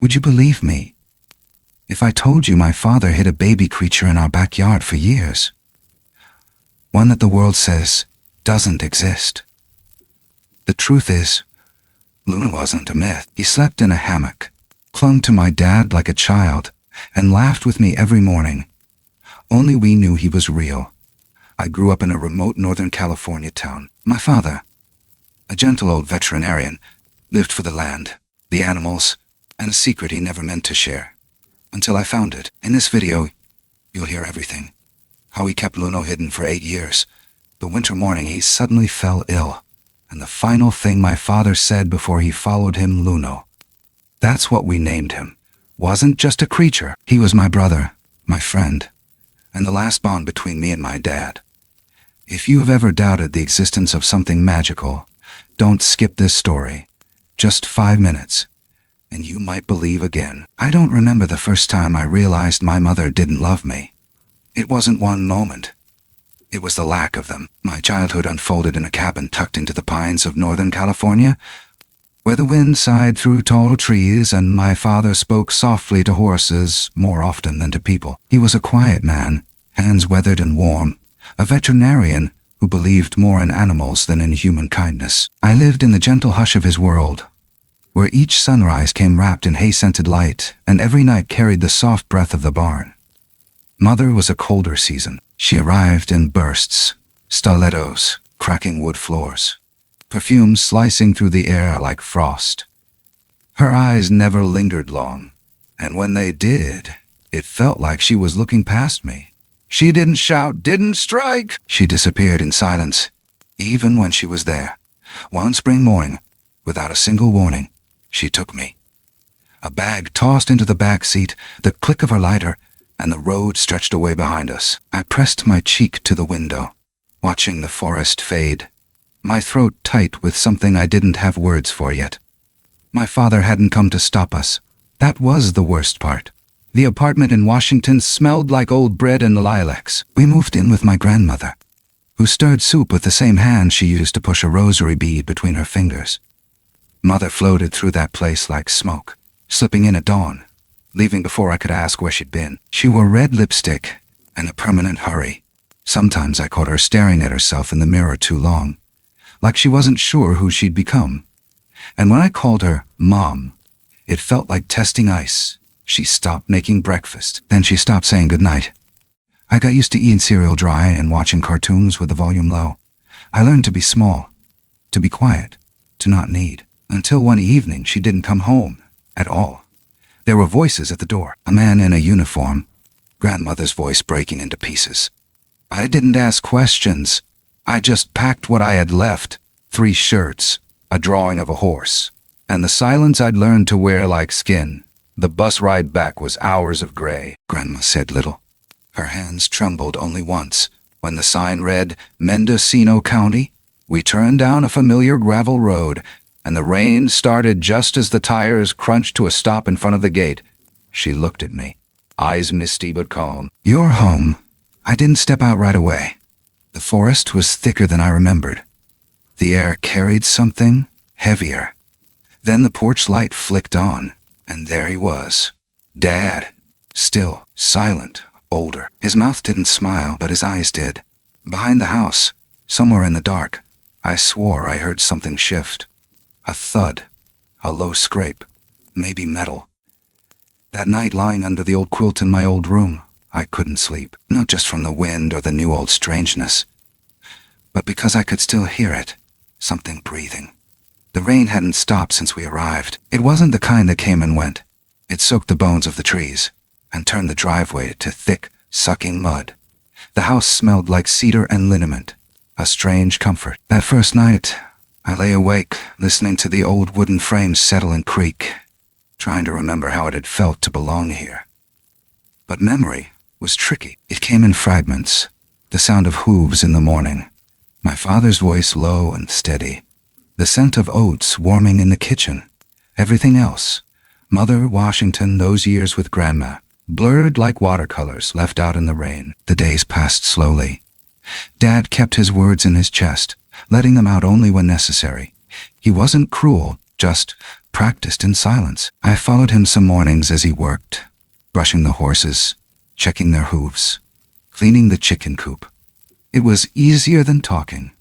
Would you believe me if I told you my father hid a baby creature in our backyard for years? One that the world says doesn't exist. The truth is, Luno wasn't a myth. He slept in a hammock, clung to my dad like a child, and laughed with me every morning. Only we knew he was real. I grew up in a remote Northern California town. My father, a gentle old veterinarian, lived for the land, the animals, and a secret he never meant to share. Until I found it. In this video, you'll hear everything. How he kept Luno hidden for 8 years. The winter morning he suddenly fell ill. And the final thing my father said before he followed him, Luno. That's what we named him. Wasn't just a creature. He was my brother, my friend, and the last bond between me and my dad. If you have ever doubted the existence of something magical, don't skip this story. Just 5 minutes, and you might believe again. I don't remember the first time I realized my mother didn't love me. It wasn't one moment. It was the lack of them. My childhood unfolded in a cabin tucked into the pines of Northern California, where the wind sighed through tall trees and my father spoke softly to horses more often than to people. He was a quiet man, hands weathered and warm, a veterinarian who believed more in animals than in human kindness. I lived in the gentle hush of his world, where each sunrise came wrapped in hay-scented light and every night carried the soft breath of the barn. Mother was a colder season. She arrived in bursts, stilettos cracking wood floors, perfume slicing through the air like frost. Her eyes never lingered long, and when they did, it felt like she was looking past me. She didn't shout, "Didn't strike!" She disappeared in silence, even when she was there. One spring morning, without a single warning, she took me. A bag tossed into the back seat, the click of her lighter, and the road stretched away behind us. I pressed my cheek to the window, watching the forest fade, my throat tight with something I didn't have words for yet. My father hadn't come to stop us. That was the worst part. The apartment in Washington smelled like old bread and lilacs. We moved in with my grandmother, who stirred soup with the same hand she used to push a rosary bead between her fingers. Mother floated through that place like smoke, slipping in at dawn, leaving before I could ask where she'd been. She wore red lipstick and a permanent hurry. Sometimes I caught her staring at herself in the mirror too long, like she wasn't sure who she'd become. And when I called her Mom, it felt like testing ice. She stopped making breakfast. Then she stopped saying goodnight. I got used to eating cereal dry and watching cartoons with the volume low. I learned to be small, to be quiet, to not need. Until one evening she didn't come home at all. There were voices at the door. A man in a uniform, grandmother's voice breaking into pieces. I didn't ask questions. I just packed what I had left. 3 shirts, a drawing of a horse, and the silence I'd learned to wear like skin. The bus ride back was hours of gray. Grandma said little. Her hands trembled only once. When the sign read, Mendocino County, we turned down a familiar gravel road, and the rain started just as the tires crunched to a stop in front of the gate. She looked at me, eyes misty but calm. You're home. I didn't step out right away. The forest was thicker than I remembered. The air carried something heavier. Then the porch light flicked on, and there he was. Dad. Still, silent, older. His mouth didn't smile, but his eyes did. Behind the house, somewhere in the dark, I swore I heard something shift. A thud, a low scrape, maybe metal. That night, lying under the old quilt in my old room, I couldn't sleep. Not just from the wind or the new old strangeness, but because I could still hear it, something breathing. The rain hadn't stopped since we arrived. It wasn't the kind that came and went. It soaked the bones of the trees and turned the driveway to thick, sucking mud. The house smelled like cedar and liniment, a strange comfort. That first night, I lay awake, listening to the old wooden frames settle and creak, trying to remember how it had felt to belong here. But memory was tricky. It came in fragments, the sound of hooves in the morning, my father's voice low and steady, the scent of oats warming in the kitchen. Everything else, Mother, Washington, those years with Grandma, blurred like watercolors left out in the rain. The days passed slowly. Dad kept his words in his chest, letting them out only when necessary. He wasn't cruel, just practiced in silence. I followed him some mornings as he worked, brushing the horses, checking their hooves, cleaning the chicken coop. It was easier than talking.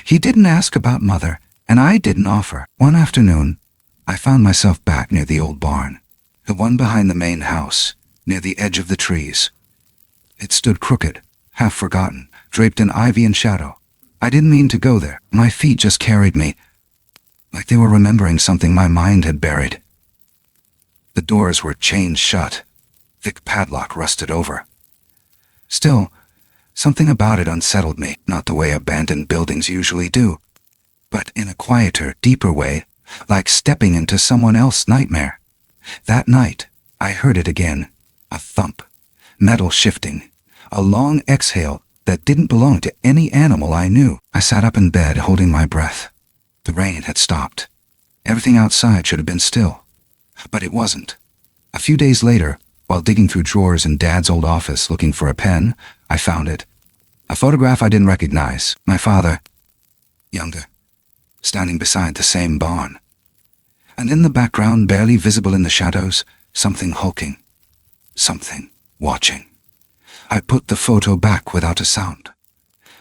He didn't ask about Mother, and I didn't offer. One afternoon, I found myself back near the old barn, the one behind the main house, near the edge of the trees. It stood crooked, half forgotten, draped in ivy and shadow. I didn't mean to go there. My feet just carried me, like they were remembering something my mind had buried. The doors were chained shut, thick padlock rusted over. Still, something about it unsettled me, not the way abandoned buildings usually do, but in a quieter, deeper way, like stepping into someone else's nightmare. That night, I heard it again, a thump, metal shifting, a long exhale that didn't belong to any animal I knew. I sat up in bed, holding my breath. The rain had stopped. Everything outside should have been still, but it wasn't. A few days later, while digging through drawers in Dad's old office looking for a pen, I found it. A photograph I didn't recognize. My father, younger, standing beside the same barn. And in the background, barely visible in the shadows, something hulking. Something watching. I put the photo back without a sound.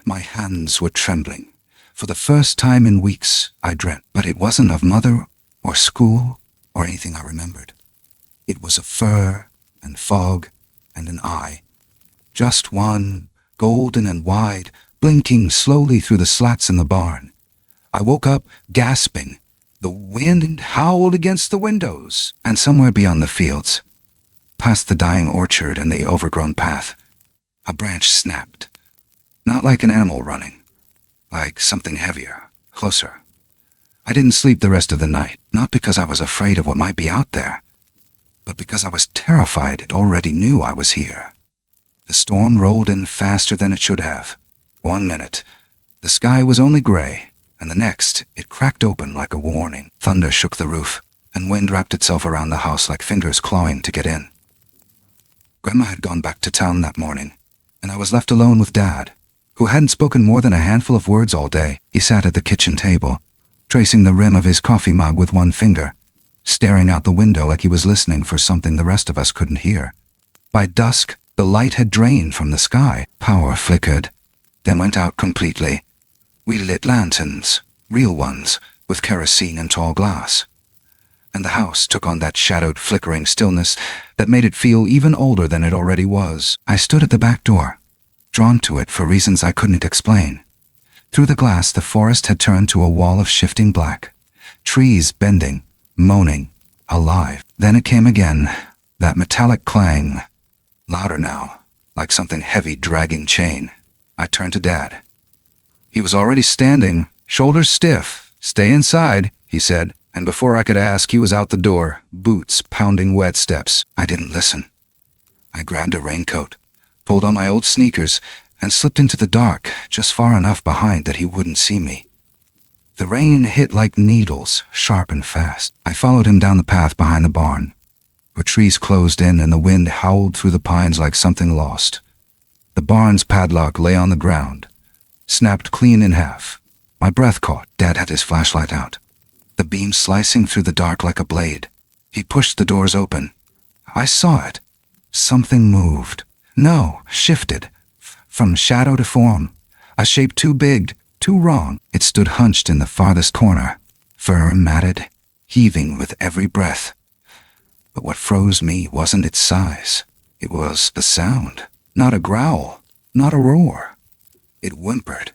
My hands were trembling. For the first time in weeks, I dreamt, but it wasn't of Mother or school or anything I remembered. It was of fur and fog and an eye. Just one, golden and wide, blinking slowly through the slats in the barn. I woke up, gasping. The wind howled against the windows, and somewhere beyond the fields, past the dying orchard and the overgrown path, a branch snapped. Not like an animal running, like something heavier, closer. I didn't sleep the rest of the night, not because I was afraid of what might be out there, but because I was terrified it already knew I was here. The storm rolled in faster than it should have. 1 minute, the sky was only gray, and the next, it cracked open like a warning. Thunder shook the roof, and wind wrapped itself around the house like fingers clawing to get in. Grandma had gone back to town that morning, and I was left alone with Dad, who hadn't spoken more than a handful of words all day. He sat at the kitchen table, tracing the rim of his coffee mug with one finger, staring out the window like he was listening for something the rest of us couldn't hear. By dusk, the light had drained from the sky. Power flickered, then went out completely. We lit lanterns, real ones, with kerosene and tall glass. And the house took on that shadowed, flickering stillness that made it feel even older than it already was. I stood at the back door, drawn to it for reasons I couldn't explain. Through the glass, the forest had turned to a wall of shifting black, trees bending, moaning, alive. Then it came again, that metallic clang, louder now, like something heavy dragging chain. I turned to Dad. He was already standing, shoulders stiff. "Stay inside," he said, and before I could ask, he was out the door, boots pounding wet steps. I didn't listen. I grabbed a raincoat, pulled on my old sneakers, and slipped into the dark, just far enough behind that he wouldn't see me. The rain hit like needles, sharp and fast. I followed him down the path behind the barn, where trees closed in and the wind howled through the pines like something lost. The barn's padlock lay on the ground, snapped clean in half. My breath caught. Dad had his flashlight out, the beam slicing through the dark like a blade. He pushed the doors open. I saw it. Something moved. No, shifted. From shadow to form. A shape too big, too wrong. It stood hunched in the farthest corner, fur matted, heaving with every breath. But what froze me wasn't its size. It was the sound. Not a growl, not a roar. It whimpered.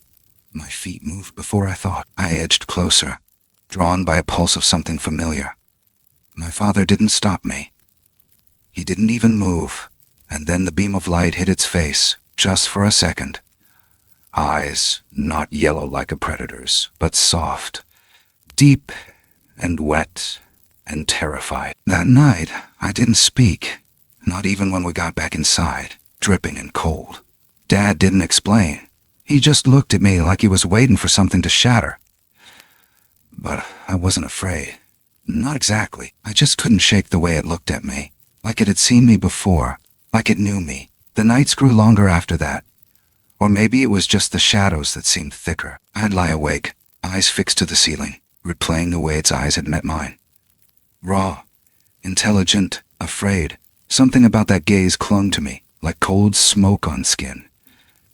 My feet moved before I thought. I edged closer, drawn by a pulse of something familiar. My father didn't stop me. He didn't even move, and then the beam of light hit its face, just for a second. Eyes, not yellow like a predator's, but soft, deep and wet and terrified. That night, I didn't speak, not even when we got back inside, dripping and cold. Dad didn't explain. He just looked at me like he was waiting for something to shatter. But I wasn't afraid. Not exactly. I just couldn't shake the way it looked at me, like it had seen me before, like it knew me. The nights grew longer after that. Or maybe it was just the shadows that seemed thicker. I'd lie awake, eyes fixed to the ceiling, replaying the way its eyes had met mine. Raw, intelligent, afraid. Something about that gaze clung to me, like cold smoke on skin.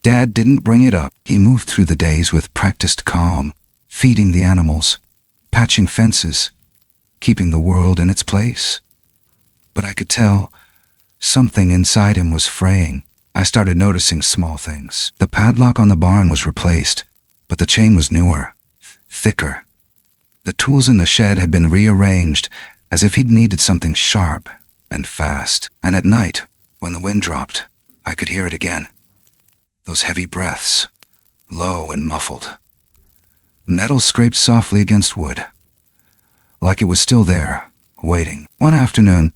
Dad didn't bring it up. He moved through the days with practiced calm, feeding the animals, patching fences, keeping the world in its place. But I could tell something inside him was fraying. I started noticing small things. The padlock on the barn was replaced, but the chain was newer, thicker. The tools in the shed had been rearranged as if he'd needed something sharp and fast. And at night, when the wind dropped, I could hear it again. Those heavy breaths, low and muffled. Metal scraped softly against wood, like it was still there, waiting. One afternoon,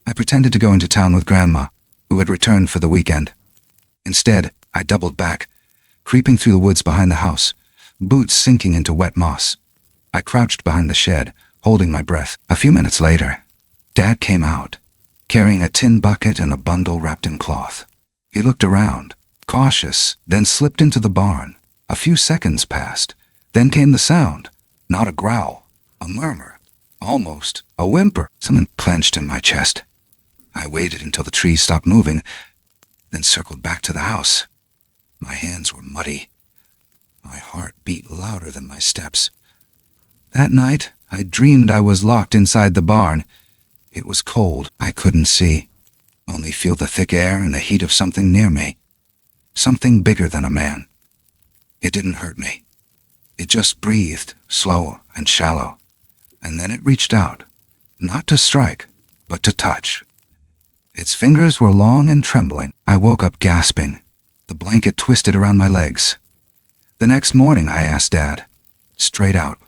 I pretended to go into town with Grandma, who had returned for the weekend. Instead, I doubled back, creeping through the woods behind the house, boots sinking into wet moss. I crouched behind the shed, holding my breath. A few minutes later, Dad came out, carrying a tin bucket and a bundle wrapped in cloth. He looked around, cautious, then slipped into the barn. A few seconds passed. Then came the sound. Not a growl, a murmur, almost a whimper. Something clenched in my chest. I waited until the trees stopped moving, then circled back to the house. My hands were muddy. My heart beat louder than my steps. That night, I dreamed I was locked inside the barn. It was cold. I couldn't see, only feel the thick air and the heat of something near me. Something bigger than a man. It didn't hurt me. It just breathed, slow and shallow. And then it reached out, not to strike, but to touch. Its fingers were long and trembling. I woke up gasping, the blanket twisted around my legs. The next morning I asked Dad, straight out,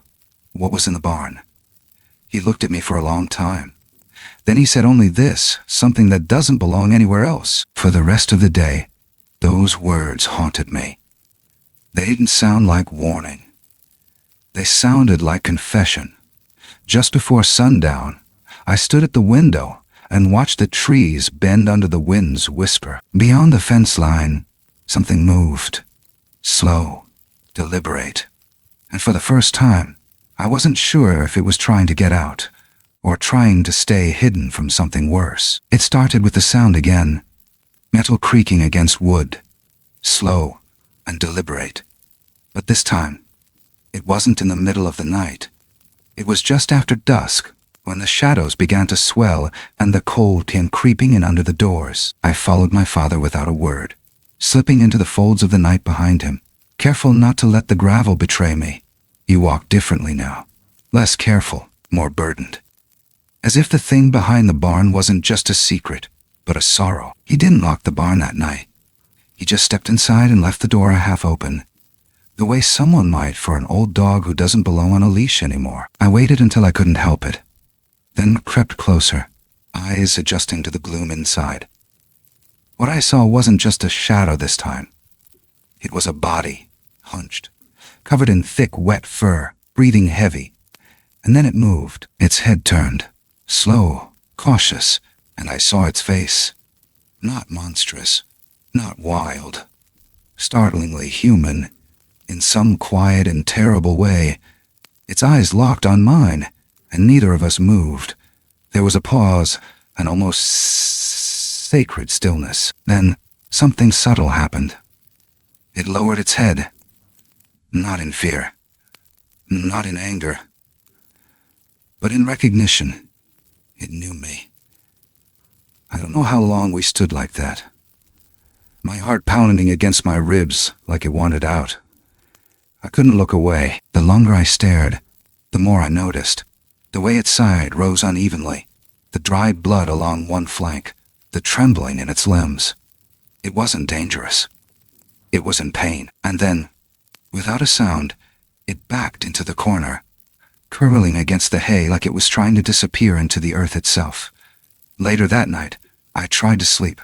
what was in the barn. He looked at me for a long time. Then he said only this, something that doesn't belong anywhere else. For the rest of the day, those words haunted me. They didn't sound like warning. They sounded like confession. Just before sundown, I stood at the window and watched the trees bend under the wind's whisper. Beyond the fence line, something moved. Slow, deliberate. And for the first time, I wasn't sure if it was trying to get out or trying to stay hidden from something worse. It started with the sound again, metal creaking against wood, slow and deliberate. But this time, it wasn't in the middle of the night. It was just after dusk, when the shadows began to swell and the cold came creeping in under the doors. I followed my father without a word, slipping into the folds of the night behind him, careful not to let the gravel betray me. He walked differently now, less careful, more burdened. As if the thing behind the barn wasn't just a secret, but a sorrow. He didn't lock the barn that night. He just stepped inside and left the door half open, the way someone might for an old dog who doesn't belong on a leash anymore. I waited until I couldn't help it, then crept closer, eyes adjusting to the gloom inside. What I saw wasn't just a shadow this time. It was a body, hunched, covered in thick, wet fur, breathing heavy. And then it moved. Its head turned, slow, cautious, and I saw its face. Not monstrous, not wild, startlingly human, in some quiet and terrible way. Its eyes locked on mine, and neither of us moved. There was a pause, an almost sacred stillness. Then something subtle happened. It lowered its head, not in fear, not in anger, but in recognition. It knew me. I don't know how long we stood like that, my heart pounding against my ribs like it wanted out. I couldn't look away. The longer I stared, the more I noticed. The way its side rose unevenly, the dried blood along one flank, the trembling in its limbs. It wasn't dangerous. It was in pain. And then, without a sound, it backed into the corner, curling against the hay like it was trying to disappear into the earth itself. Later that night, I tried to sleep,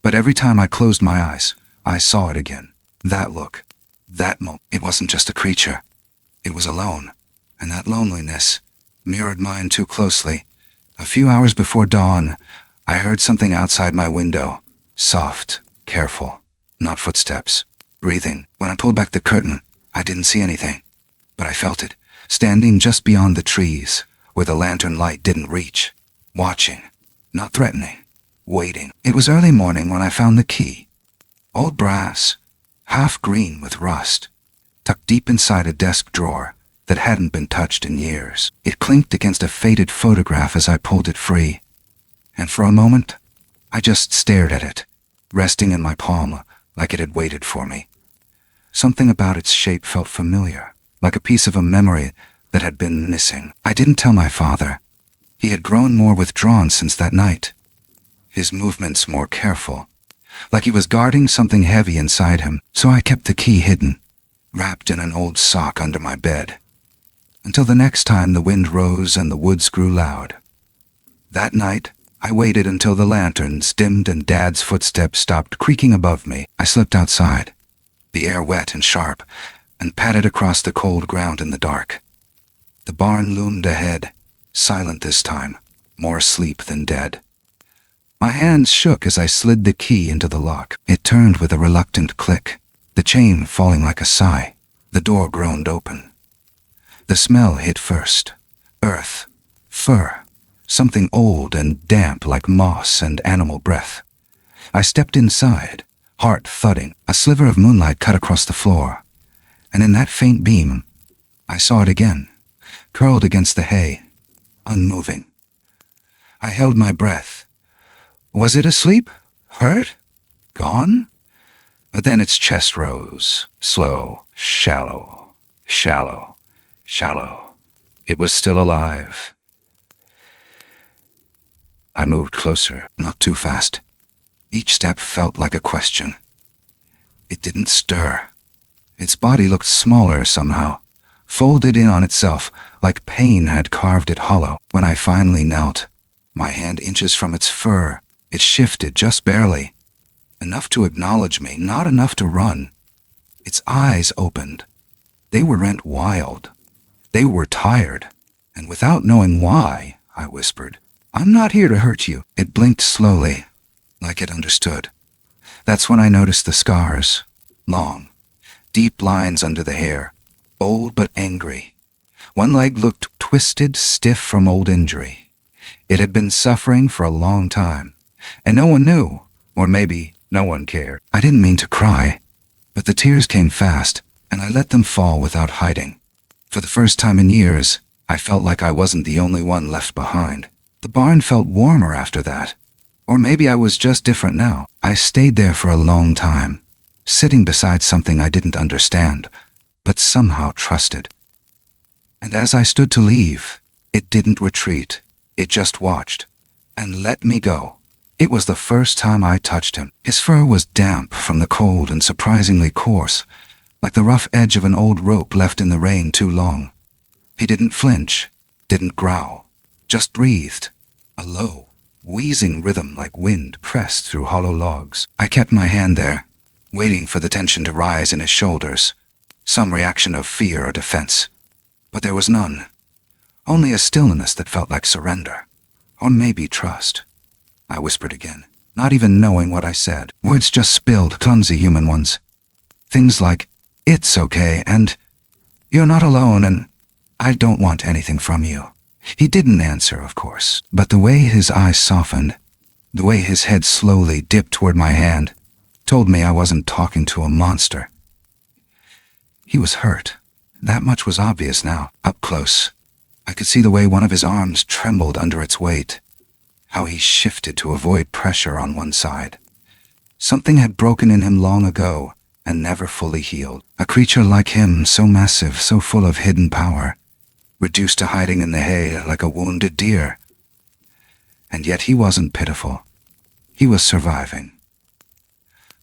but every time I closed my eyes, I saw it again. That look, that moment. It wasn't just a creature. It was alone, and that loneliness mirrored mine too closely. A few hours before dawn, I heard something outside my window, soft, careful, not footsteps, breathing. When I pulled back the curtain, I didn't see anything, but I felt it, standing just beyond the trees, where the lantern light didn't reach. Watching, not threatening, waiting. It was early morning when I found the key. Old brass, half green with rust, tucked deep inside a desk drawer that hadn't been touched in years. It clinked against a faded photograph as I pulled it free. And for a moment, I just stared at it, resting in my palm like it had waited for me. Something about its shape felt familiar, like a piece of a memory that had been missing. I didn't tell my father. He had grown more withdrawn since that night, his movements more careful, like he was guarding something heavy inside him. So I kept the key hidden, wrapped in an old sock under my bed, until the next time the wind rose and the woods grew loud. That night, I waited until the lanterns dimmed and Dad's footsteps stopped creaking above me. I slipped outside, the air wet and sharp, and padded across the cold ground in the dark. The barn loomed ahead, silent this time, more asleep than dead. My hands shook as I slid the key into the lock. It turned with a reluctant click, the chain falling like a sigh. The door groaned open. The smell hit first. Earth, fur, something old and damp like moss and animal breath. I stepped inside, heart thudding. A sliver of moonlight cut across the floor, and in that faint beam, I saw it again, curled against the hay, unmoving. I held my breath. Was it asleep? Hurt? Gone? But then its chest rose, slow, shallow, shallow, shallow. It was still alive. I moved closer, not too fast. Each step felt like a question. It didn't stir. Its body looked smaller somehow, folded in on itself, like pain had carved it hollow. When I finally knelt, my hand inches from its fur, it shifted just barely. Enough to acknowledge me, not enough to run. Its eyes opened. They were rent wild. They were tired. And without knowing why, I whispered, "I'm not here to hurt you." It blinked slowly, like it understood. That's when I noticed the scars. Long, deep lines under the hair, old but angry. One leg looked twisted, stiff from old injury. It had been suffering for a long time, and no one knew, or maybe no one cared. I didn't mean to cry, but the tears came fast, and I let them fall without hiding. For the first time in years, I felt like I wasn't the only one left behind. The barn felt warmer after that, or maybe I was just different now. I stayed there for a long time, sitting beside something I didn't understand, but somehow trusted. And as I stood to leave, it didn't retreat. It just watched, and let me go. It was the first time I touched him. His fur was damp from the cold and surprisingly coarse, like the rough edge of an old rope left in the rain too long. He didn't flinch, didn't growl, just breathed, a low, wheezing rhythm like wind pressed through hollow logs. I kept my hand there, waiting for the tension to rise in his shoulders, some reaction of fear or defense. But there was none. Only a stillness that felt like surrender, or maybe trust. I whispered again, not even knowing what I said. Words just spilled, clumsy human ones. Things like, "It's okay," and "You're not alone," and "I don't want anything from you." He didn't answer, of course, but the way his eyes softened, the way his head slowly dipped toward my hand, told me I wasn't talking to a monster. He was hurt. That much was obvious now, up close. I could see the way one of his arms trembled under its weight, how he shifted to avoid pressure on one side. Something had broken in him long ago and never fully healed. A creature like him, so massive, so full of hidden power, reduced to hiding in the hay like a wounded deer. And yet he wasn't pitiful. He was surviving.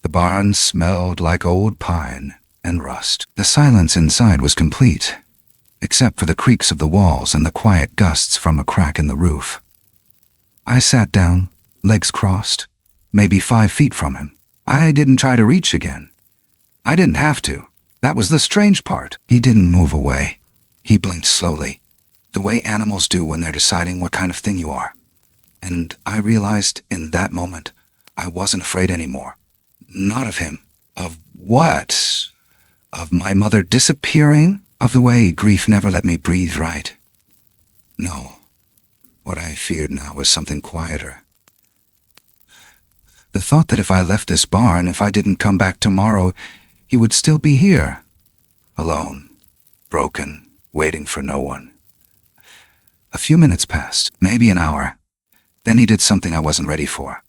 The barn smelled like old pine and rust. The silence inside was complete, except for the creaks of the walls and the quiet gusts from a crack in the roof. I sat down, legs crossed, maybe 5 feet from him. I didn't try to reach again. I didn't have to. That was the strange part. He didn't move away. He blinked slowly, the way animals do when they're deciding what kind of thing you are. And I realized in that moment, I wasn't afraid anymore. Not of him. Of what? Of my mother disappearing? Of the way grief never let me breathe right? No, What I feared now was something quieter. The thought that if I left this barn, if I didn't come back tomorrow, he would still be here. Alone, broken, waiting for no one. A few minutes passed, maybe an hour. Then he did something I wasn't ready for.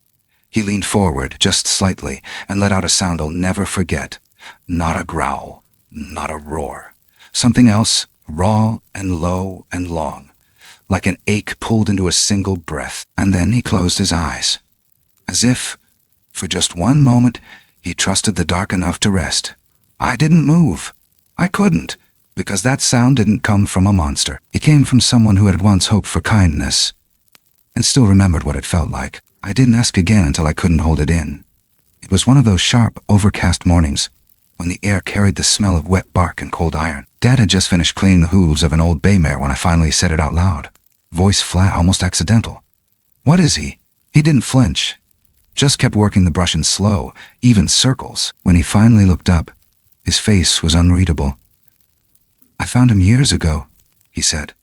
He leaned forward, just slightly, and let out a sound I'll never forget. Not a growl, not a roar. Something else, raw and low and long, like an ache pulled into a single breath. And then he closed his eyes, as if, for just one moment, he trusted the dark enough to rest. I didn't move. I couldn't, because that sound didn't come from a monster. It came from someone who had once hoped for kindness, and still remembered what it felt like. I didn't ask again until I couldn't hold it in. It was one of those sharp, overcast mornings, when the air carried the smell of wet bark and cold iron. Dad had just finished cleaning the hooves of an old bay mare when I finally said it out loud. Voice flat, almost accidental. "What is he?" He didn't flinch. Just kept working the brush in slow, even circles. When he finally looked up, his face was unreadable. "I found him years ago," he said,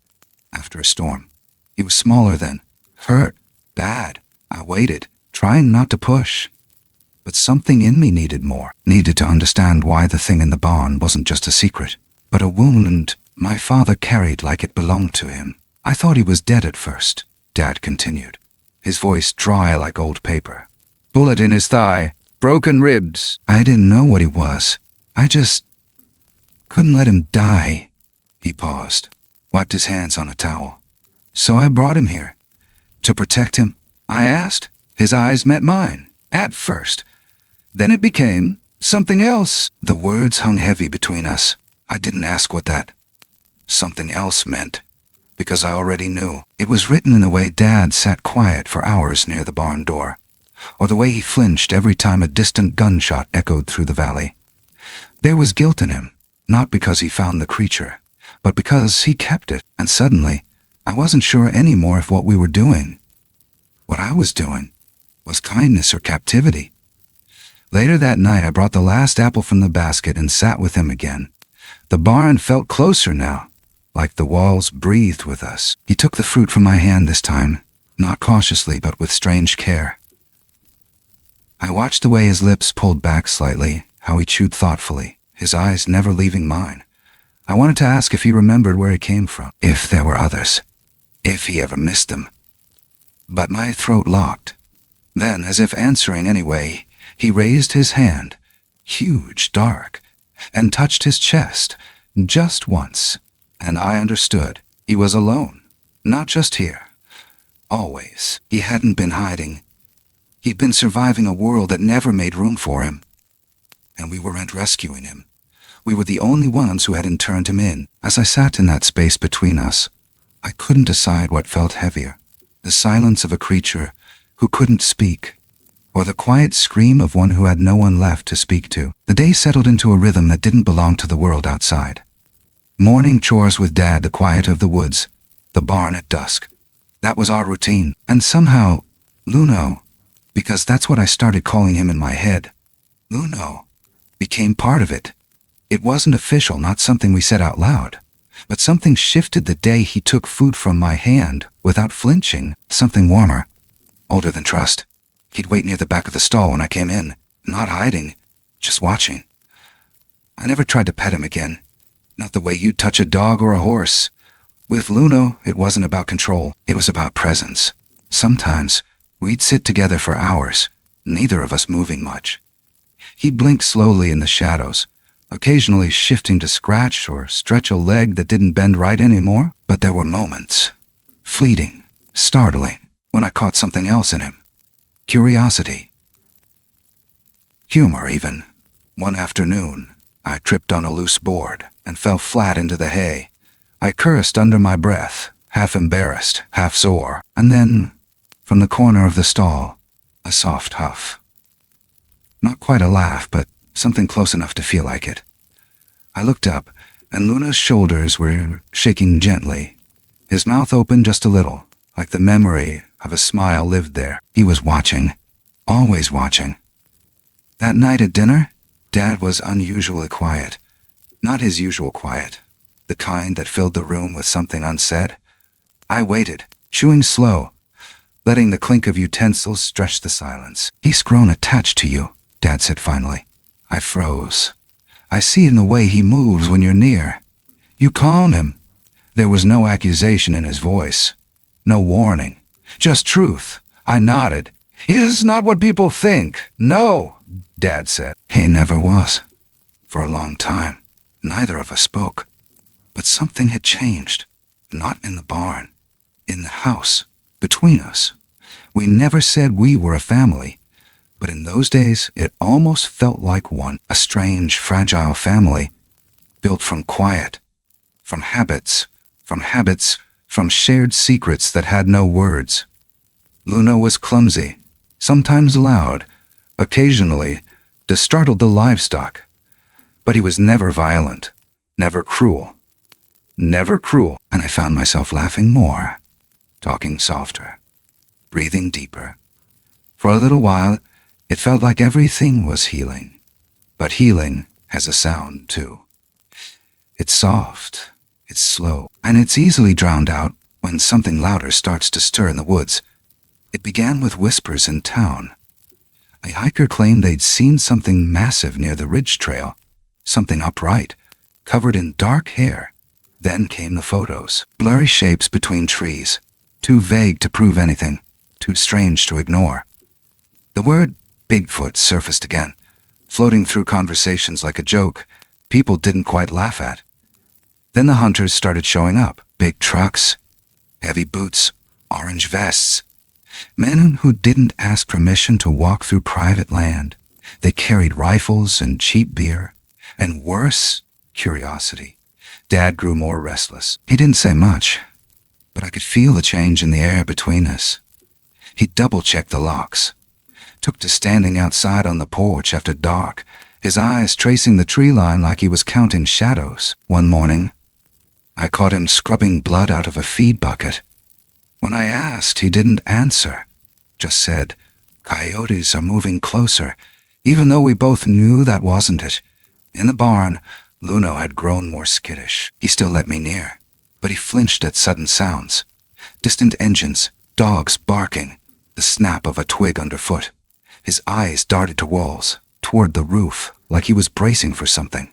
after a storm. He was smaller then, hurt, bad. I waited, trying not to push. But something in me needed more, needed to understand why the thing in the barn wasn't just a secret, but a wound my father carried like it belonged to him. "I thought he was dead at first," Dad continued, his voice dry like old paper. "Bullet in his thigh, broken ribs." I didn't know what he was. I just couldn't let him die. He paused, wiped his hands on a towel. "So I brought him here. To protect him?" I asked. His eyes met mine, at first. Then it became something else. The words hung heavy between us. I didn't ask what that something else meant, because I already knew. It was written in the way Dad sat quiet for hours near the barn door, or the way he flinched every time a distant gunshot echoed through the valley. There was guilt in him, not because he found the creature, but because he kept it. And suddenly, I wasn't sure anymore if what we were doing, what I was doing, was kindness or captivity. Later that night, I brought the last apple from the basket and sat with him again. The barn felt closer now, like the walls breathed with us. He took the fruit from my hand this time, not cautiously but with strange care. I watched the way his lips pulled back slightly, how he chewed thoughtfully, his eyes never leaving mine. I wanted to ask if he remembered where he came from, if there were others, if he ever missed them. But my throat locked. Then, as if answering anyway, he raised his hand, huge, dark, and touched his chest, just once. And I understood. He was alone. Not just here. Always. He hadn't been hiding. He'd been surviving a world that never made room for him. And we weren't rescuing him. We were the only ones who hadn't turned him in. As I sat in that space between us, I couldn't decide what felt heavier. The silence of a creature who couldn't speak, or the quiet scream of one who had no one left to speak to. The day settled into a rhythm that didn't belong to the world outside. Morning chores with Dad, the quiet of the woods, the barn at dusk. That was our routine. And somehow, Luno, because that's what I started calling him in my head, Luno, became part of it. It wasn't official, not something we said out loud, but something shifted the day he took food from my hand without flinching, something warmer, older than trust. He'd wait near the back of the stall when I came in, not hiding, just watching. I never tried to pet him again, not the way you'd touch a dog or a horse. With Luno, it wasn't about control, it was about presence. Sometimes, we'd sit together for hours, neither of us moving much. He'd blink slowly in the shadows, occasionally shifting to scratch or stretch a leg that didn't bend right anymore. But there were moments, fleeting, startling, when I caught something else in him. Curiosity. Humor, even. One afternoon, I tripped on a loose board and fell flat into the hay. I cursed under my breath, half embarrassed, half sore, and then, from the corner of the stall, a soft huff. Not quite a laugh, but something close enough to feel like it. I looked up, and Luna's shoulders were shaking gently. His mouth opened just a little, like the memory of a smile lived there. He was watching, always watching. That night at dinner, Dad was unusually quiet. Not his usual quiet, the kind that filled the room with something unsaid. I waited, chewing slow, letting the clink of utensils stretch the silence. "He's grown attached to you," Dad said finally. I froze. "I see it in the way he moves when you're near. You calm him." There was no accusation in his voice, no warning, just truth. I nodded. "He's not what people think. No," Dad said. "He never was. For a long time, neither of us spoke. But something had changed. Not in the barn. In the house. Between us. We never said we were a family. But in those days, it almost felt like one. A strange, fragile family. Built from quiet. From habits. From shared secrets that had no words. Luno was clumsy. Sometimes loud. Occasionally, to startle the livestock. But he was never violent. Never cruel. Never cruel. And I found myself laughing more. Talking softer. Breathing deeper. For a little while, it felt like everything was healing. But healing has a sound, too. It's soft. It's slow. And it's easily drowned out when something louder starts to stir in the woods. It began with whispers in town. A hiker claimed they'd seen something massive near the ridge trail. Something upright, covered in dark hair. Then came the photos. Blurry shapes between trees. Too vague to prove anything. Too strange to ignore. The word Bigfoot surfaced again, floating through conversations like a joke people didn't quite laugh at. Then the hunters started showing up. Big trucks, heavy boots, orange vests. Men who didn't ask permission to walk through private land. They carried rifles and cheap beer. And worse, curiosity. Dad grew more restless. He didn't say much, but I could feel the change in the air between us. He double-checked the locks. Took to standing outside on the porch after dark, his eyes tracing the tree line like he was counting shadows. One morning, I caught him scrubbing blood out of a feed bucket. When I asked, he didn't answer, just said, "Coyotes are moving closer," even though we both knew that wasn't it. In the barn, Luno had grown more skittish. He still let me near, but he flinched at sudden sounds. Distant engines, dogs barking, the snap of a twig underfoot. His eyes darted to walls, toward the roof, like he was bracing for something.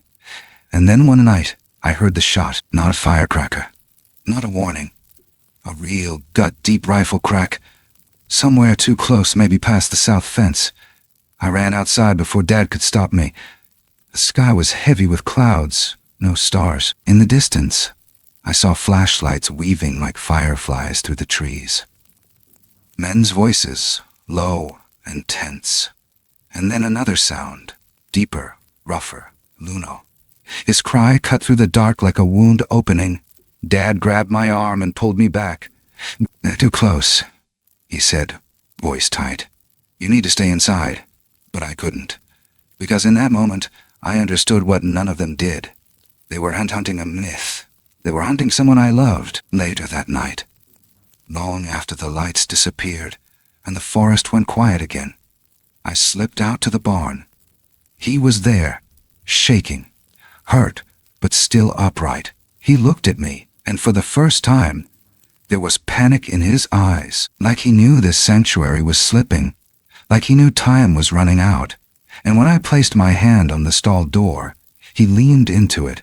And then one night, I heard the shot, not a firecracker, not a warning. A real gut-deep rifle crack, somewhere too close, maybe past the south fence. I ran outside before Dad could stop me. The sky was heavy with clouds, no stars. In the distance, I saw flashlights weaving like fireflies through the trees. Men's voices, low and tense. And then another sound, deeper, rougher, Luno. His cry cut through the dark like a wound opening. Dad grabbed my arm and pulled me back. "They're too close," he said, voice tight. "You need to stay inside." But I couldn't, because in that moment, I understood what none of them did. They were hunting a myth. They were hunting someone I loved. Later that night, long after the lights disappeared and the forest went quiet again, I slipped out to the barn. He was there, shaking, hurt, but still upright. He looked at me, and for the first time, there was panic in his eyes, like he knew this sanctuary was slipping, like he knew time was running out. And when I placed my hand on the stall door, he leaned into it,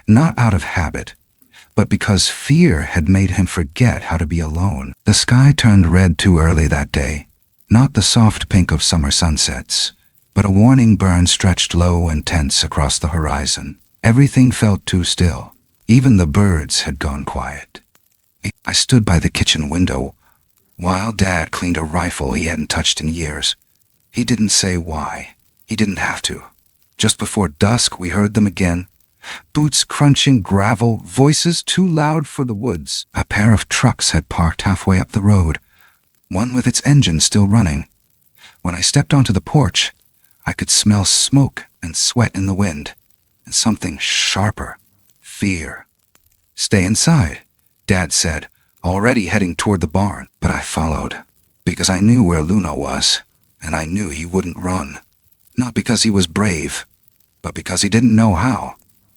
not out of habit, but because fear had made him forget how to be alone. The sky turned red too early that day, not the soft pink of summer sunsets, but a warning burn stretched low and tense across the horizon. Everything felt too still. Even the birds had gone quiet. I stood by the kitchen window while Dad cleaned a rifle he hadn't touched in years. He didn't say why. He didn't have to. Just before dusk, we heard them again. Boots crunching gravel, voices too loud for the woods. A pair of trucks had parked halfway up the road, one with its engine still running. When I stepped onto the porch, I could smell smoke and sweat in the wind, and something sharper. Fear. "Stay inside," Dad said, already heading toward the barn. But I followed, because I knew where Luno was, and I knew he wouldn't run. Not because he was brave, but because he didn't know how.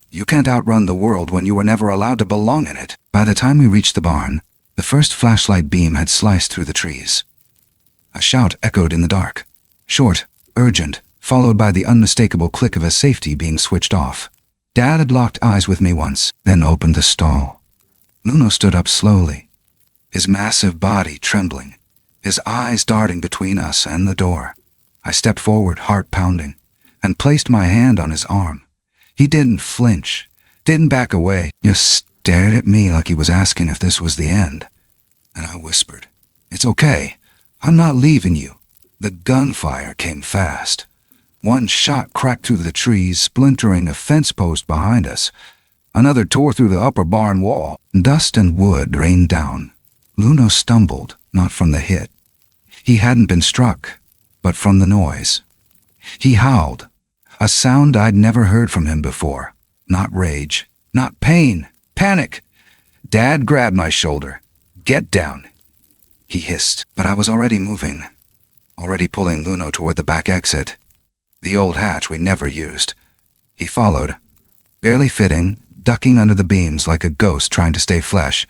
You can't outrun the world when you were never allowed to belong in it. By the time we reached the barn, The first flashlight beam had sliced through the trees. A shout echoed in the dark. Short, urgent, followed by the unmistakable click of a safety being switched off. Dad had locked eyes with me once, then opened the stall. Luno stood up slowly, his massive body trembling, his eyes darting between us and the door. I stepped forward, heart pounding, and placed my hand on his arm. He didn't flinch, didn't back away, just stared at me like he was asking if this was the end. And I whispered, "It's okay. I'm not leaving you." The gunfire came fast. One shot cracked through the trees, splintering a fence post behind us. Another tore through the upper barn wall. Dust and wood rained down. Luno stumbled, not from the hit. He hadn't been struck, but from the noise. He howled, a sound I'd never heard from him before. Not rage, not pain, panic. Dad grabbed my shoulder. "Get down," he hissed, but I was already moving, already pulling Luno toward the back exit, the old hatch we never used. He followed, barely fitting, ducking under the beams like a ghost trying to stay flesh.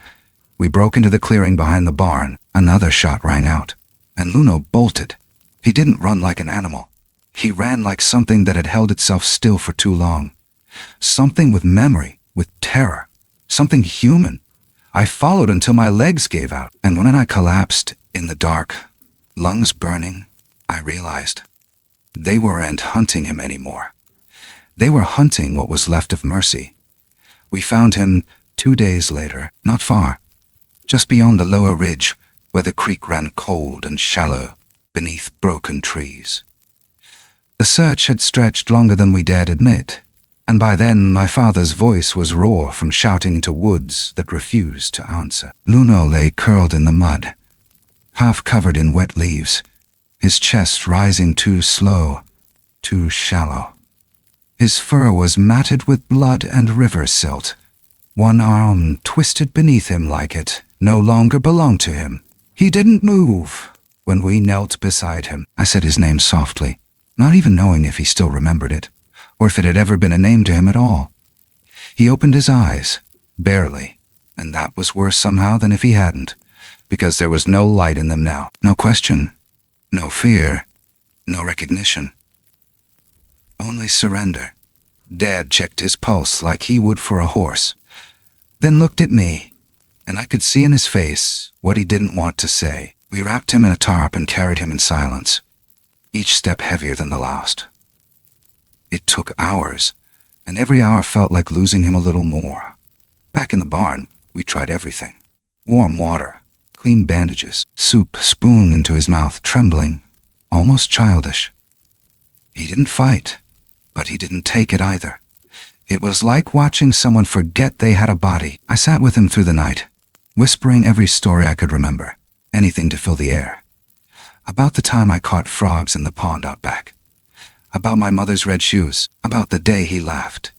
We broke into the clearing behind the barn. Another shot rang out, and Luno bolted. He didn't run like an animal. He ran like something that had held itself still for too long. Something with memory, with terror, something human. I followed until my legs gave out, and when I collapsed in the dark, lungs burning, I realized they weren't hunting him anymore. They were hunting what was left of Mercy. We found him 2 days later, not far, just beyond the lower ridge where the creek ran cold and shallow beneath broken trees. The search had stretched longer than we dared admit, and by then my father's voice was raw from shouting into woods that refused to answer. Luno lay curled in the mud, half covered in wet leaves, his chest rising too slow, too shallow. His fur was matted with blood and river silt. One arm twisted beneath him like it no longer belonged to him. He didn't move. When we knelt beside him, I said his name softly, not even knowing if he still remembered it, or if it had ever been a name to him at all. He opened his eyes, barely, and that was worse somehow than if he hadn't, because there was no light in them now, no question, no fear, no recognition. Only surrender. Dad checked his pulse like he would for a horse, then looked at me, and I could see in his face what he didn't want to say. We wrapped him in a tarp and carried him in silence, each step heavier than the last. It took hours, and every hour felt like losing him a little more. Back in the barn, we tried everything. Warm water, clean bandages, soup spoon into his mouth, trembling, almost childish. He didn't fight, but he didn't take it either. It was like watching someone forget they had a body. I sat with him through the night, whispering every story I could remember, anything to fill the air. About the time I caught frogs in the pond out back. About my mother's red shoes. About the day he laughed.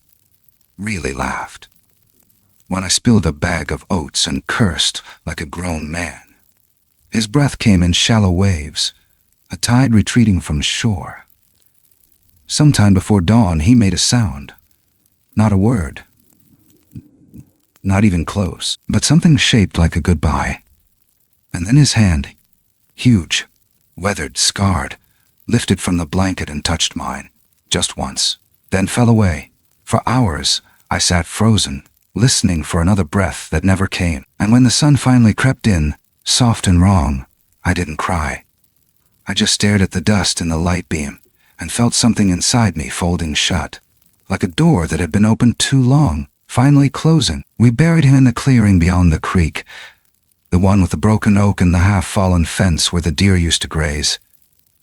Really laughed. When I spilled a bag of oats and cursed like a grown man. His breath came in shallow waves, a tide retreating from shore. Sometime before dawn, he made a sound. Not a word. Not even close, but something shaped like a goodbye. And then his hand, huge, weathered, scarred, lifted from the blanket and touched mine, just once, then fell away. For hours, I sat frozen, listening for another breath that never came. And when the sun finally crept in, soft and wrong, I didn't cry. I just stared at the dust in the light beam and felt something inside me folding shut, like a door that had been opened too long, finally closing. We buried him in the clearing beyond the creek, the one with the broken oak and the half-fallen fence where the deer used to graze.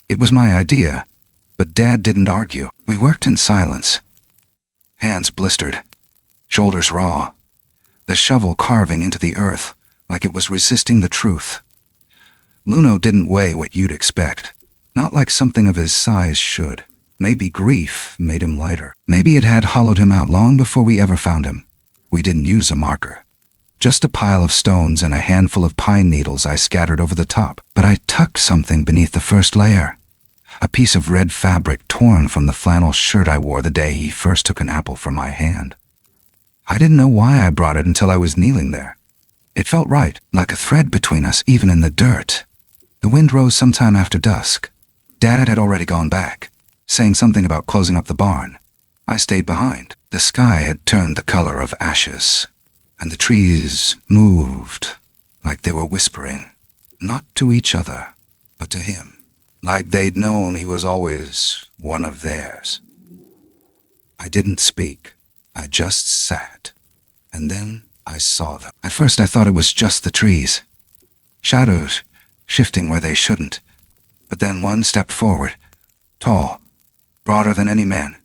It was my idea, but Dad didn't argue. We worked in silence. Hands blistered, shoulders raw, the shovel carving into the earth like it was resisting the truth. Luno didn't weigh what you'd expect, not like something of his size should. Maybe grief made him lighter. Maybe it had hollowed him out long before we ever found him. We didn't use a marker. Just a pile of stones and a handful of pine needles I scattered over the top. But I tucked something beneath the first layer. A piece of red fabric torn from the flannel shirt I wore the day he first took an apple from my hand. I didn't know why I brought it until I was kneeling there. It felt right, like a thread between us, even in the dirt. The wind rose sometime after dusk. Dad had already gone back, saying something about closing up the barn. I stayed behind. The sky had turned the color of ashes, and the trees moved like they were whispering, not to each other, but to him, like they'd known he was always one of theirs. I didn't speak. I just sat, and then I saw them. At first I thought it was just the trees, shadows shifting where they shouldn't. But then one stepped forward, tall, broader than any man,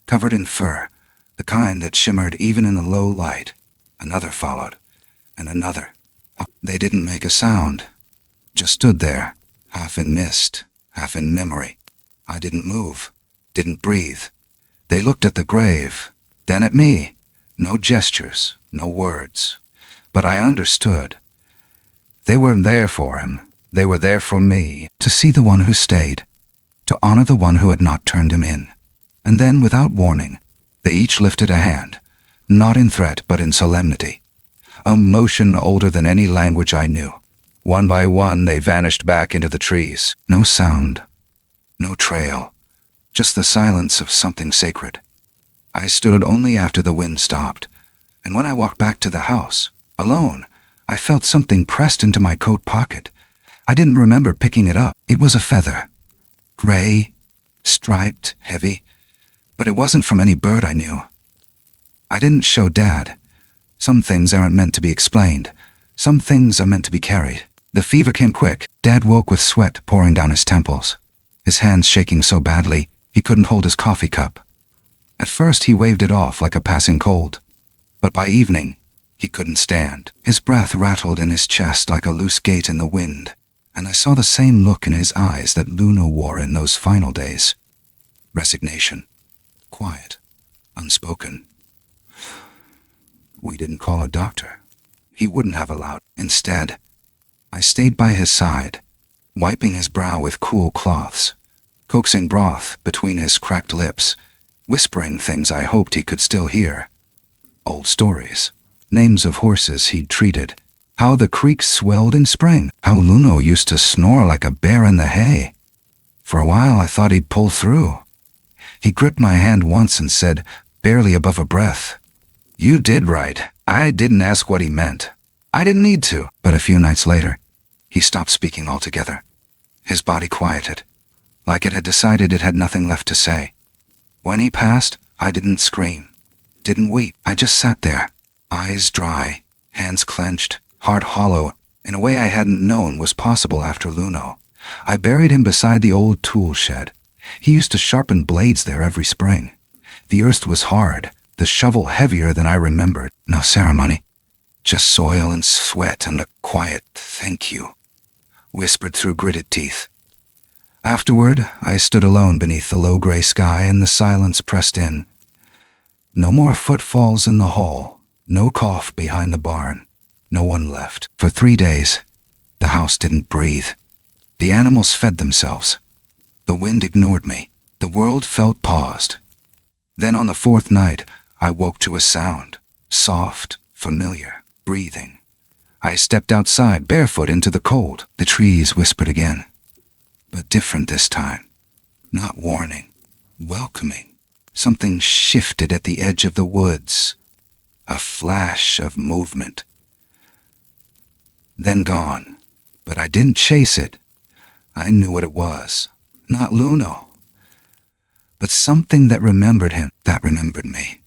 covered in fur, the kind that shimmered even in the low light. Another followed, and another. They didn't make a sound, just stood there, half in mist, half in memory. I didn't move, didn't breathe. They looked at the grave, then at me. No gestures, no words. But I understood. They were there for him. They were there for me, to see the one who stayed, to honor the one who had not turned him in. And then, without warning, they each lifted a hand, not in threat but in solemnity, a motion older than any language I knew. One by one they vanished back into the trees. No sound, no trail, just the silence of something sacred. I stood only after the wind stopped, and when I walked back to the house, alone, I felt something pressed into my coat pocket. I didn't remember picking it up. It was a feather. Gray, striped, heavy, but it wasn't from any bird I knew. I didn't show Dad. Some things aren't meant to be explained. Some things are meant to be carried. The fever came quick. Dad woke with sweat pouring down his temples, his hands shaking so badly he couldn't hold his coffee cup. At first he waved it off like a passing cold, but by evening he couldn't stand. His breath rattled in his chest like a loose gate in the wind, and I saw the same look in his eyes that Luno wore in those final days. Resignation. Quiet. Unspoken. We didn't call a doctor. He wouldn't have allowed. Instead, I stayed by his side, wiping his brow with cool cloths, coaxing broth between his cracked lips, whispering things I hoped he could still hear. Old stories. Names of horses he'd treated. How the creek swelled in spring. How Luno used to snore like a bear in the hay. For a while I thought he'd pull through. He gripped my hand once and said, barely above a breath, "You did right. I didn't ask what he meant. I didn't need to." But a few nights later, he stopped speaking altogether. His body quieted, like it had decided it had nothing left to say. When he passed, I didn't scream, didn't weep. I just sat there, eyes dry, hands clenched, heart hollow, in a way I hadn't known was possible after Luno. I buried him beside the old tool shed. He used to sharpen blades there every spring. The earth was hard, the shovel heavier than I remembered. No ceremony, just soil and sweat and a quiet "thank you," whispered through gritted teeth. Afterward, I stood alone beneath the low gray sky and the silence pressed in. No more footfalls in the hall, no cough behind the barn. No one left. For 3 days, the house didn't breathe. The animals fed themselves. The wind ignored me. The world felt paused. Then on the 4th night, I woke to a sound, soft, familiar, breathing. I stepped outside, barefoot into the cold. The trees whispered again, but different this time. Not warning, welcoming. Something shifted at the edge of the woods. A flash of movement. Then gone. But I didn't chase it. I knew what it was. Not Luno, but something that remembered him, that remembered me.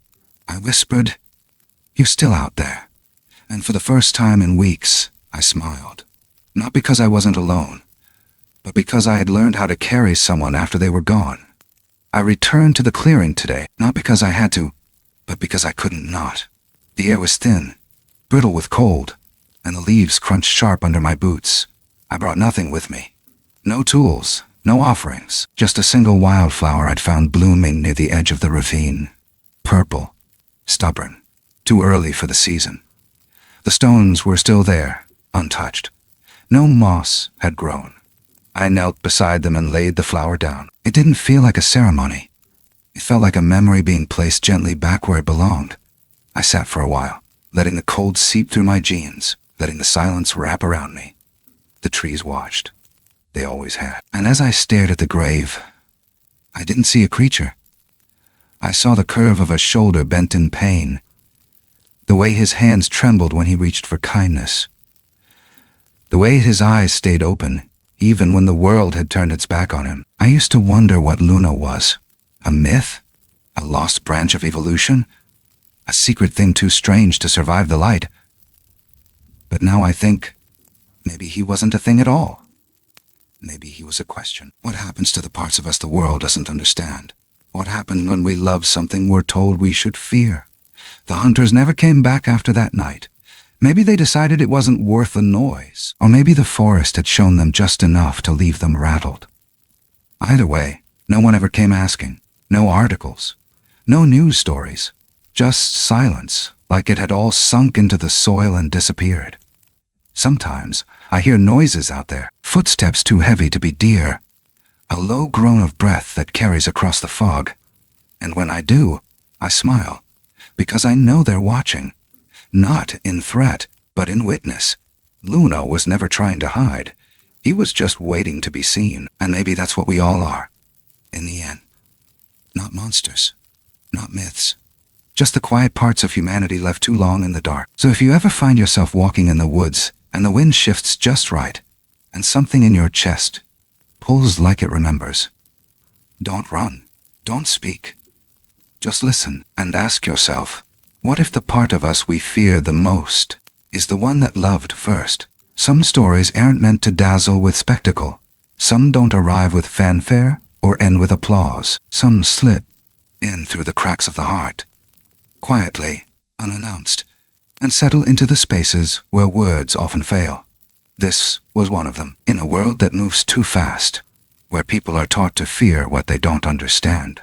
I whispered, "You're still out there." And for the first time in weeks, I smiled. Not because I wasn't alone, but because I had learned how to carry someone after they were gone. I returned to the clearing today, not because I had to, but because I couldn't not. The air was thin, brittle with cold, and the leaves crunched sharp under my boots. I brought nothing with me. No tools, no offerings, just a single wildflower I'd found blooming near the edge of the ravine. Purple, stubborn, too early for the season. The stones were still there, untouched. No moss had grown. I knelt beside them and laid the flower down. It didn't feel like a ceremony. It felt like a memory being placed gently back where it belonged. I sat for a while, letting the cold seep through my jeans, letting the silence wrap around me. The trees watched. They always had. And as I stared at the grave, I didn't see a creature. I saw the curve of a shoulder bent in pain, the way his hands trembled when he reached for kindness, the way his eyes stayed open, even when the world had turned its back on him. I used to wonder what Luno was. A myth? A lost branch of evolution? A secret thing too strange to survive the light? But now I think, maybe he wasn't a thing at all. Maybe he was a question. What happens to the parts of us the world doesn't understand? What happened when we love something we're told we should fear? The hunters never came back after that night. Maybe they decided it wasn't worth the noise, or maybe the forest had shown them just enough to leave them rattled. Either way, no one ever came asking. No articles. No news stories. Just silence, like it had all sunk into the soil and disappeared. Sometimes I hear noises out there, footsteps too heavy to be deer, a low groan of breath that carries across the fog. And when I do, I smile, because I know they're watching. Not in threat, but in witness. Luno was never trying to hide. He was just waiting to be seen, and maybe that's what we all are. In the end. Not monsters. Not myths. Just the quiet parts of humanity left too long in the dark. So if you ever find yourself walking in the woods, and the wind shifts just right, and something in your chest pulls like it remembers, don't run. Don't speak. Just listen and ask yourself, what if the part of us we fear the most is the one that loved first? Some stories aren't meant to dazzle with spectacle. Some don't arrive with fanfare or end with applause. Some slip in through the cracks of the heart, quietly, unannounced, and settle into the spaces where words often fail. This was one of them. In a world that moves too fast, where people are taught to fear what they don't understand,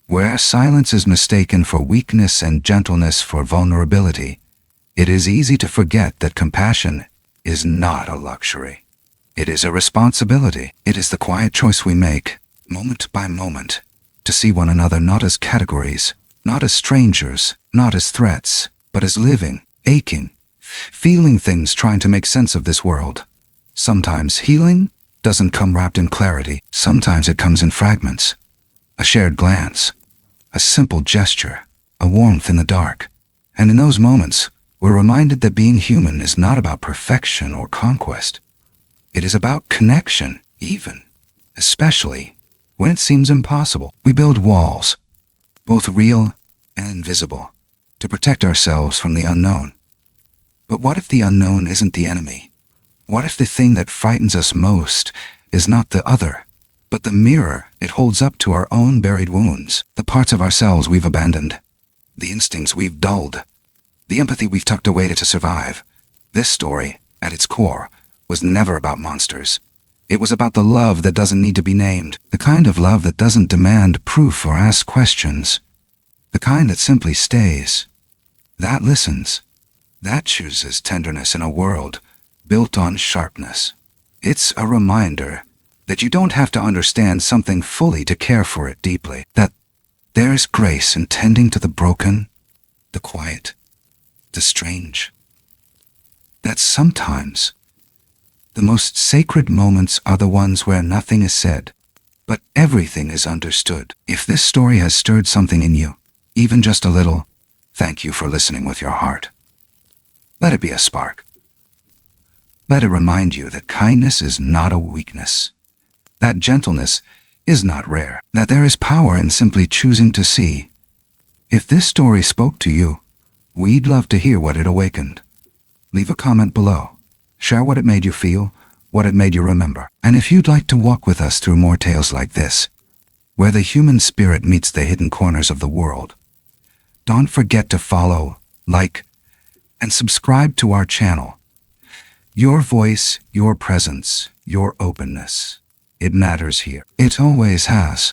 where silence is mistaken for weakness and gentleness for vulnerability, it is easy to forget that compassion is not a luxury. It is a responsibility. It is the quiet choice we make, moment by moment, to see one another not as categories, not as strangers, not as threats, but as living, aching, feeling things trying to make sense of this world. Sometimes healing doesn't come wrapped in clarity. Sometimes it comes in fragments. A shared glance, a simple gesture, a warmth in the dark. And in those moments, we're reminded that being human is not about perfection or conquest. It is about connection, even, especially when it seems impossible. We build walls, both real and invisible, to protect ourselves from the unknown. But what if the unknown isn't the enemy? What if the thing that frightens us most is not the other, but the mirror it holds up to our own buried wounds, the parts of ourselves we've abandoned, the instincts we've dulled, the empathy we've tucked away to survive? This story, at its core, was never about monsters. It was about the love that doesn't need to be named, the kind of love that doesn't demand proof or ask questions, the kind that simply stays, that listens, that chooses tenderness in a world built on sharpness. It's a reminder that you don't have to understand something fully to care for it deeply, that there's grace in tending to the broken, the quiet, the strange, that sometimes the most sacred moments are the ones where nothing is said, but everything is understood. If this story has stirred something in you, even just a little, thank you for listening with your heart. Let it be a spark. Let it remind you that kindness is not a weakness, that gentleness is not rare, that there is power in simply choosing to see. If this story spoke to you, we'd love to hear what it awakened. Leave a comment below. Share what it made you feel, what it made you remember. And if you'd like to walk with us through more tales like this, where the human spirit meets the hidden corners of the world, don't forget to follow, like, and subscribe to our channel. Your voice, your presence, your openness, it matters here. It always has.